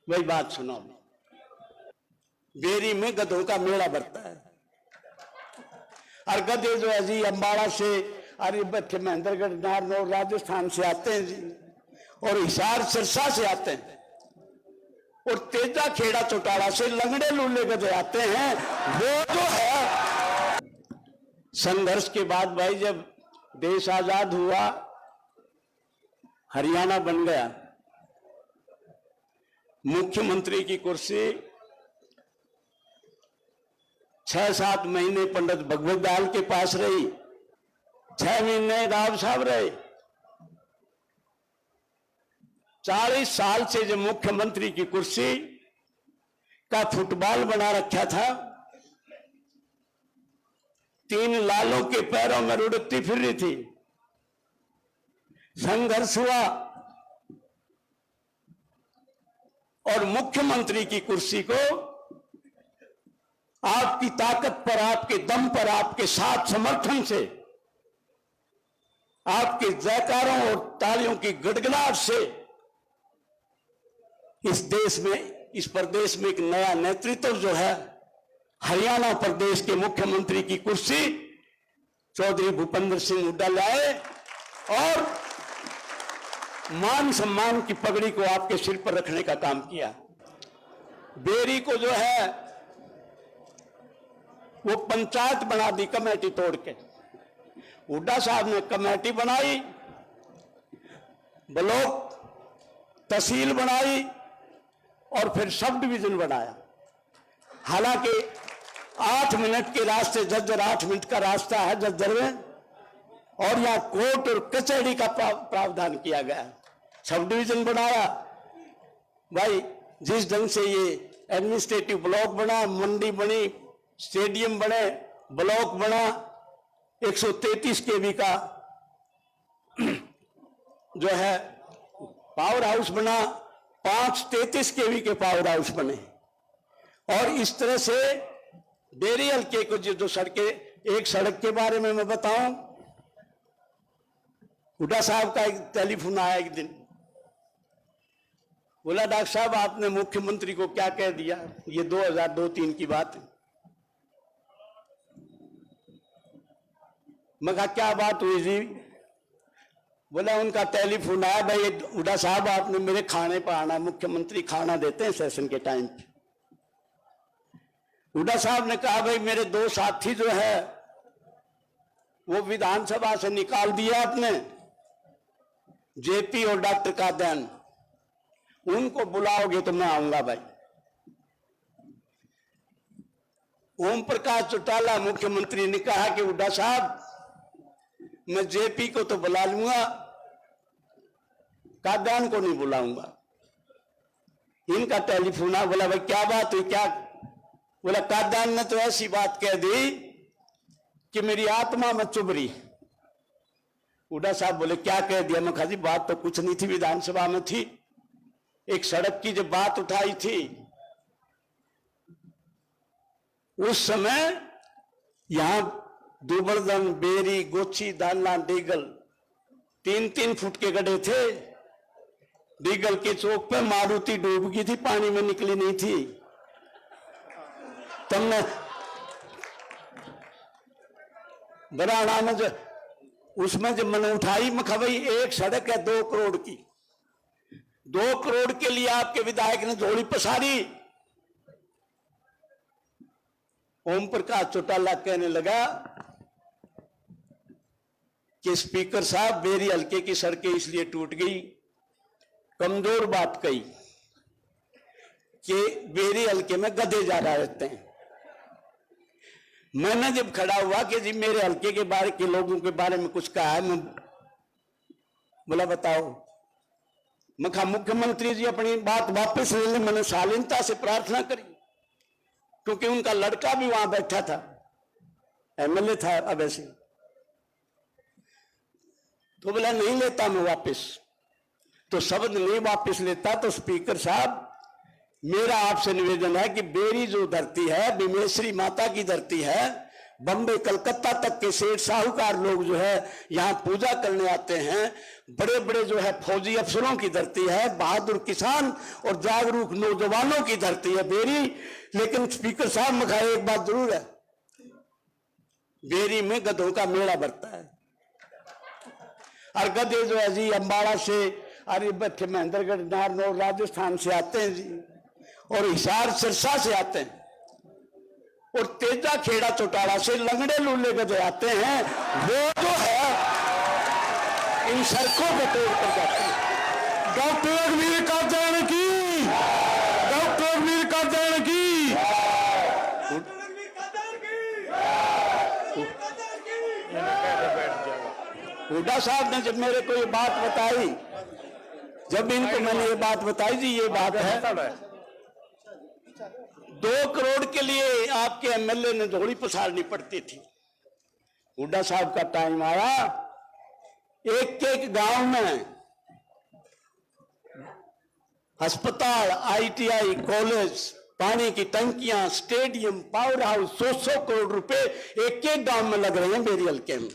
वही बात सुनो। बेरी में गधों का मेला बढ़ता है और गधे जो है जी अंबाला से, अरे बच्चे महेंद्रगढ़, नारनौल, राजस्थान से आते हैं जी, और हिसार सिरसा से आते हैं, और तेजा खेड़ा चौटाला से लंगड़े लूले गधे आते हैं। वो जो है संघर्ष के बाद भाई जब देश आजाद हुआ, हरियाणा बन गया, मुख्यमंत्री की कुर्सी 6-7 महीने पंडित भगवत दयाल के पास रही, 6 महीने राव साहब रहे। 40 साल से जो मुख्यमंत्री की कुर्सी का फुटबॉल बना रखा था, 3 लालों के पैरों में रुड़ती फिर रही थी। संघर्ष हुआ और मुख्यमंत्री की कुर्सी को आपकी ताकत पर, आपके दम पर, आपके साथ समर्थन से, आपके जयकारों और तालियों की गड़गड़ाहट से इस देश में, इस प्रदेश में एक नया नेतृत्व जो है, हरियाणा प्रदेश के मुख्यमंत्री की कुर्सी चौधरी भूपेंद्र सिंह हुड्डा लाए और मान सम्मान की पगड़ी को आपके सिर पर रखने का काम किया। बेरी को जो है वो पंचायत बना दी कमेटी तोड़ के। हुड्डा साहब ने कमेटी बनाई, ब्लॉक तहसील बनाई और फिर सब डिवीजन बनाया। हालांकि 8 मिनट के रास्ते, झज्जर 8 मिनट का रास्ता है झज्जर में, और यहां कोर्ट और कचहरी का प्रावधान किया गया। सब डिवीजन बनाया भाई। जिस ढंग से ये एडमिनिस्ट्रेटिव ब्लॉक बना, मंडी बनी, स्टेडियम बने, ब्लॉक बना, 133 केवी का जो है पावर हाउस बना, 5 33 केवी के पावर हाउस बने। और इस तरह से बेरी हल्के को जो सड़कें, एक सड़क के बारे में मैं बताऊं, हुड्डा साहब का एक टेलीफोन आया एक दिन, बोला डॉक्टर साहब आपने मुख्यमंत्री को क्या कह दिया। ये 2002-03 की बात है। मैं कहा क्या बात हुई जी। बोला उनका टेलीफोन आया, भाई हुड्डा साहब आपने मेरे खाने पर आना, मुख्यमंत्री खाना देते हैं सेशन के टाइम पे। हुड्डा साहब ने कहा भाई मेरे 2 साथी जो है वो विधानसभा से निकाल दिया आपने, जेपी और डॉक्टर कादयान, उनको बुलाओगे तो मैं आऊंगा भाई। ओम प्रकाश चौटाला मुख्यमंत्री ने कहा कि हुड्डा साहब मैं जेपी को तो बुला लूंगा, कादयान को नहीं बुलाऊंगा। इनका टेलीफोन आ, बोला भाई क्या बात हुई, क्या। बोला कादयान ने तो ऐसी बात कह दी कि मेरी आत्मा में चुभ रही। हुड्डा साहब बोले क्या कह दिया। मैं कहा जी बात तो कुछ नहीं थी, विधानसभा में थी, एक सड़क की जब बात उठाई थी उस समय यहां दुबरदन, बेरी, गोची, दाना, डीगल 3-3 फुट के गड्ढे थे। डीगल के चौक पे मारुति डूब गई थी, पानी में निकली नहीं थी। तुमने बराड़ा में जो उसमें जब मैंने उठाई, मैं कहा भाई एक सड़क है 2 करोड़ की, 2 करोड़ के लिए आपके विधायक ने झोली पसारी। ओम प्रकाश चौटाला कहने लगा कि स्पीकर साहब बेरी हल्के की सड़कें इसलिए टूट गई, कमजोर बात कही कि बेरी हल्के में गधे ज्यादा रहते हैं। मैंने जब खड़ा हुआ कि जी मेरे हल्के के बारे के लोगों के बारे में कुछ कहा है, मैं बोला बताओ। मैं कहा मुख्यमंत्री जी अपनी बात वापस ले लें। मैंने शालीनता से प्रार्थना करी क्योंकि उनका लड़का भी वहां बैठा था, एमएलए था अब ऐसे। तो बोला नहीं लेता मैं वापस। तो शब्द नहीं वापस लेता। तो स्पीकर साहब मेरा आपसे निवेदन है कि बेरी जो धरती है, बिमेश्वरी माता की धरती है, बम्बई कलकत्ता तक के सेठ साहूकार लोग जो है यहाँ पूजा करने आते हैं। बड़े बड़े जो है फौजी अफसरों की धरती है, बहादुर किसान और जागरूक नौजवानों की धरती है बेरी। लेकिन स्पीकर साहब मखा एक बात जरूर है, बेरी में गधों का मेला बढ़ता है। और गधे जो है जी अंबाड़ा से, अरे बच्चे महेंद्रगढ़, नारनौल, राजस्थान से आते हैं जी, और हिसार सिरसा से आते हैं, और तेजा खेड़ा चौटाला से लंगड़े लूले गधे आते हैं। वो जो है इन सड़कों को तोड़ कर जाते हैं। डॉक्टर अग्निवीर कात्यायन की, डॉक्टर अग्निवीर कात्यायन की। हुड्डा साहब ने जब मेरे को ये बात बताई, जब इनको मैंने ये बात बताई जी, ये बात है 2 करोड़ के लिए आपके एमएलए ने झोली पसारनी पड़ती थी। हुड्डा साहब का टाइम आया, एक एक गांव में अस्पताल, आईटीआई, कॉलेज, पानी की टंकियां, स्टेडियम, पावर हाउस, 100 करोड़ रुपए एक एक गांव में लग रहे हैं मेरी हल्के में।